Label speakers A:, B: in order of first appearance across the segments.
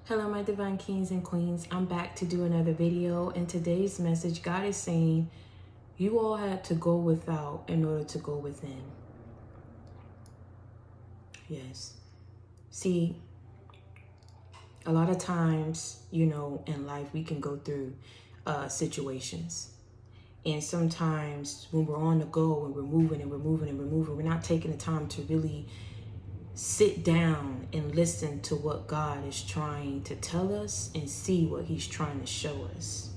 A: Hello, my divine kings and queens. I'm back to do another video. In today's message, God is saying you all had to go without in order to go within. Yes. See, a lot of times, in life, we can go through situations. And sometimes when we're on the go and we're moving and we're moving and we're moving, we're not taking the time to really sit down and listen to what God is trying to tell us and see what he's trying to show us.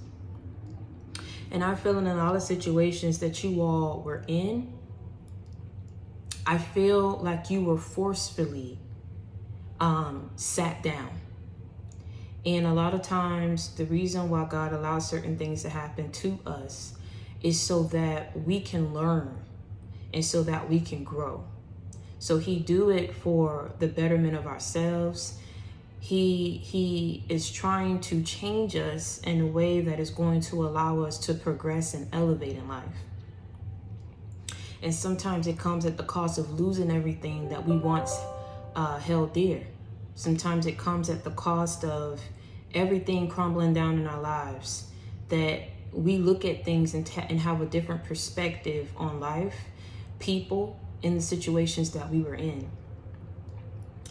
A: And I feel in a lot of situations that you all were in, I feel like you were forcefully sat down. And a lot of times the reason why God allows certain things to happen to us is so that we can learn and so that we can grow. So he do it for the betterment of ourselves. He is trying to change us in a way that is going to allow us to progress and elevate in life. And sometimes it comes at the cost of losing everything that we once held dear. Sometimes it comes at the cost of everything crumbling down in our lives, that we look at things and have a different perspective on life, people, in the situations that we were in.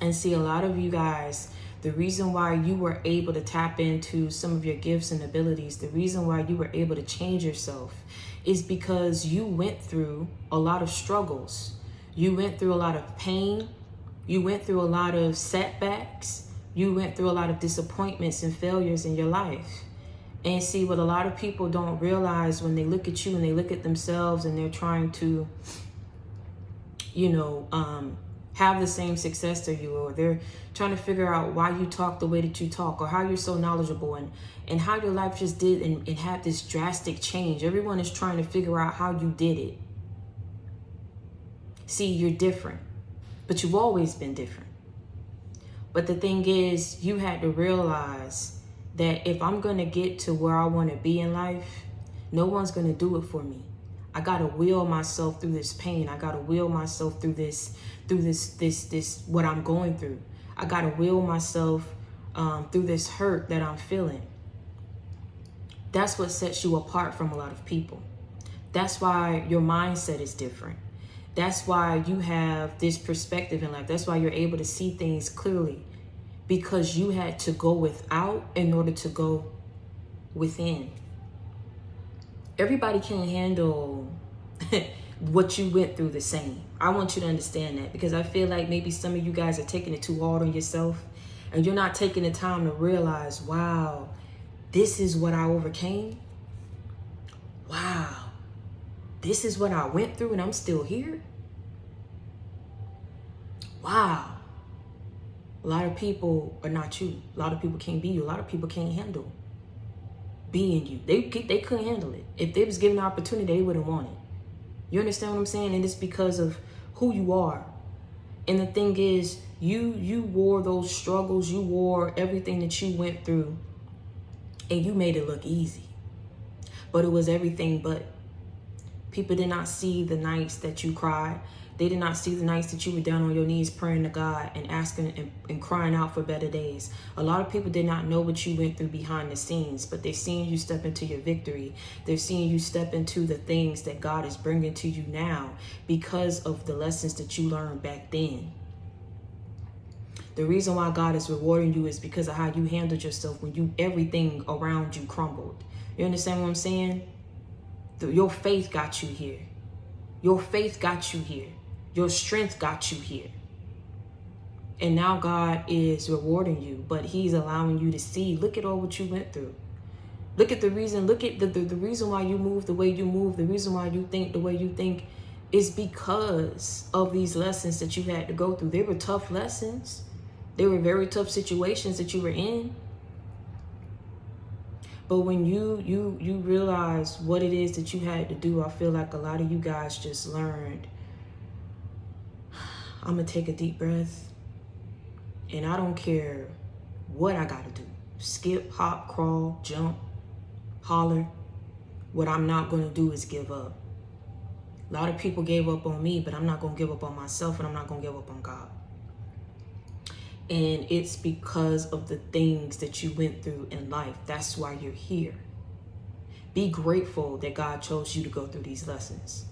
A: And see, a lot of you guys, the reason why you were able to tap into some of your gifts and abilities, the reason why you were able to change yourself is because you went through a lot of struggles. You went through a lot of pain. You went through a lot of setbacks. You went through a lot of disappointments and failures in your life. And see, what a lot of people don't realize when they look at you and they look at themselves and they're trying to have the same success to you, or they're trying to figure out why you talk the way that you talk, or how you're so knowledgeable, and how your life just did and had this drastic change. Everyone is trying to figure out how you did it. See, you're different, but you've always been different. But the thing is, you had to realize that if I'm going to get to where I want to be in life, no one's going to do it for me. I gotta will myself through this pain. I gotta will myself through this, what I'm going through. I gotta will myself through this hurt that I'm feeling. That's what sets you apart from a lot of people. That's why your mindset is different. That's why you have this perspective in life. That's why you're able to see things clearly, because you had to go without in order to go within. Everybody can't handle what you went through the same. I want you to understand that, because I feel like maybe some of you guys are taking it too hard on yourself and you're not taking the time to realize, wow, this is what I overcame. Wow, this is what I went through and I'm still here. Wow. A lot of people are not you. A lot of people can't be you. A lot of people can't handle being you. They couldn't handle it. If they was given the opportunity, they wouldn't want it. You understand what I'm saying? And it's because of who you are. And the thing is, you wore those struggles, you wore everything that you went through, and you made it look easy. But it was everything but. People did not see the nights that you cried. They did not see the nights that you were down on your knees praying to God and asking and crying out for better days. A lot of people did not know what you went through behind the scenes, but they're seeing you step into your victory. They're seeing you step into the things that God is bringing to you now because of the lessons that you learned back then. The reason why God is rewarding you is because of how you handled yourself when everything around you crumbled. You understand what I'm saying? Your faith got you here. Your faith got you here. Your strength got you here. And now God is rewarding you, but he's allowing you to see, look at all what you went through. Look at the reason, the reason why you move the way you move, the reason why you think the way you think is because of these lessons that you had to go through. They were tough lessons. They were very tough situations that you were in. But when you realize what it is that you had to do, I feel like a lot of you guys just learned, I'm going to take a deep breath, and I don't care what I got to do. Skip, hop, crawl, jump, holler. What I'm not going to do is give up. A lot of people gave up on me, but I'm not going to give up on myself, and I'm not going to give up on God. And it's because of the things that you went through in life. That's why you're here. Be grateful that God chose you to go through these lessons.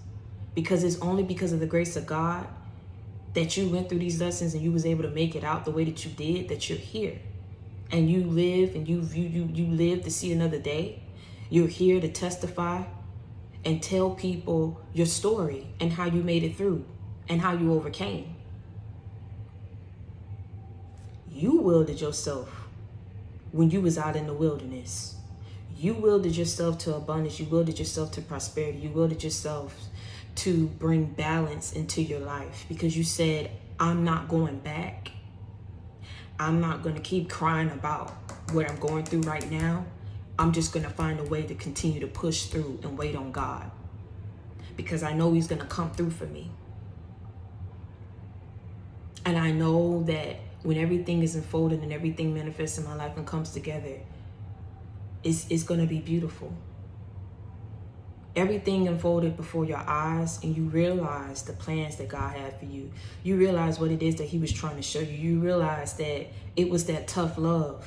A: Because it's only because of the grace of God that you went through these lessons and you was able to make it out the way that you did, that you're here. And you live and you live to see another day. You're here to testify and tell people your story and how you made it through and how you overcame. You wielded yourself when you was out in the wilderness. You wielded yourself to abundance. You wielded yourself to prosperity. You wielded yourself to bring balance into your life because you said, I'm not going back. I'm not going to keep crying about what I'm going through right now. I'm just going to find a way to continue to push through and wait on God because I know he's going to come through for me. And I know that when everything is unfolded and everything manifests in my life and comes together, it's going to be beautiful. Everything unfolded before your eyes and you realize the plans that God had for you. You realize what it is that he was trying to show you. You realize that it was that tough love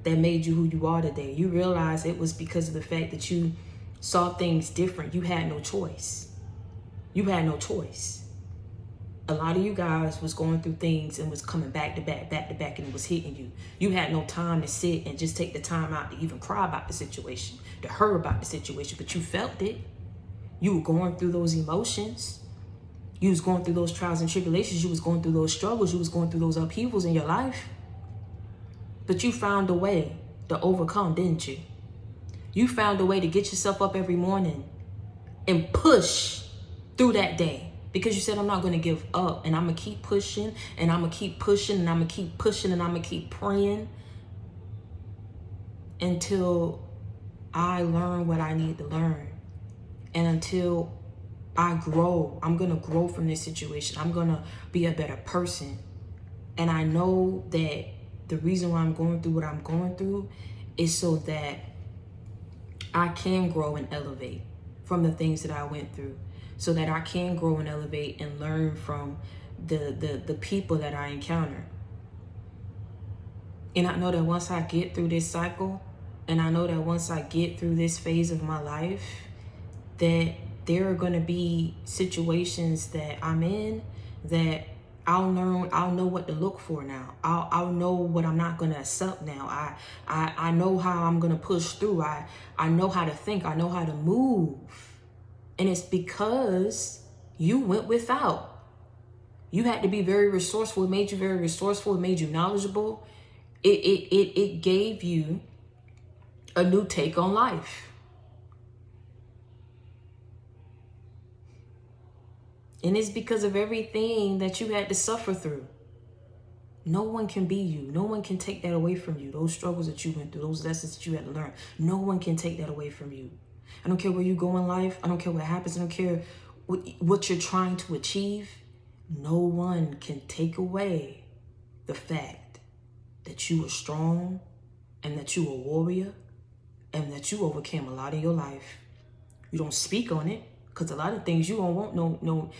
A: that made you who you are today. You realize it was because of the fact that you saw things different. You had no choice. You had no choice. A lot of you guys was going through things and was coming back to back, and it was hitting you. You had no time to sit and just take the time out to even cry about the situation, to hurt about the situation, but you felt it. You were going through those emotions. You was going through those trials and tribulations. You was going through those struggles. You was going through those upheavals in your life. But you found a way to overcome, didn't you? You found a way to get yourself up every morning and push through that day. Because you said, I'm not going to give up and I'm going to keep pushing and I'm going to keep pushing and I'm going to keep pushing and I'm going to keep praying until I learn what I need to learn. And until I grow, I'm going to grow from this situation. I'm going to be a better person. And I know that the reason why I'm going through what I'm going through is so that I can grow and elevate from the things that I went through. So that I can grow and elevate and learn from the people that I encounter. And I know that once I get through this cycle, and I know that once I get through this phase of my life, that there are going to be situations that I'm in that I'll know what to look for now. I'll know what I'm not going to accept now. I know how I'm going to push through. I know how to think. I know how to move. And it's because you went without. You had to be very resourceful. It made you very resourceful. It made you knowledgeable. It gave you a new take on life. And it's because of everything that you had to suffer through. No one can be you. No one can take that away from you. Those struggles that you went through, those lessons that you had to learn, no one can take that away from you. I don't care where you go in life. I don't care what happens. I don't care what you're trying to achieve. No one can take away the fact that you were strong and that you were a warrior and that you overcame a lot in your life. You don't speak on it because a lot of things you don't want.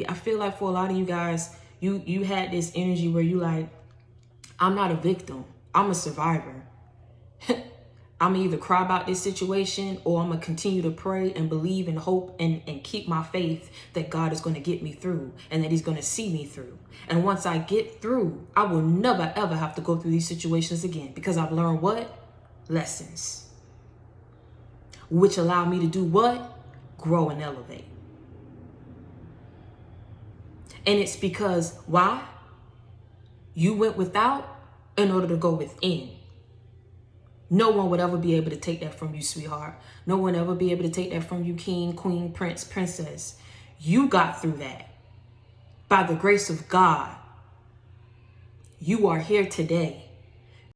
A: I feel like for a lot of you guys, you had this energy where you like, I'm not a victim. I'm a survivor. I'm either cry about this situation or I'm going to continue to pray and believe and hope and keep my faith that God is going to get me through and that he's going to see me through. And once I get through, I will never, ever have to go through these situations again because I've learned what? Lessons. Which allow me to do what? Grow and elevate. And it's because why? You went without in order to go within. No one would ever be able to take that from you, sweetheart. No one ever be able to take that from you, king, queen, prince, princess. You got through that. By the grace of God, you are here today.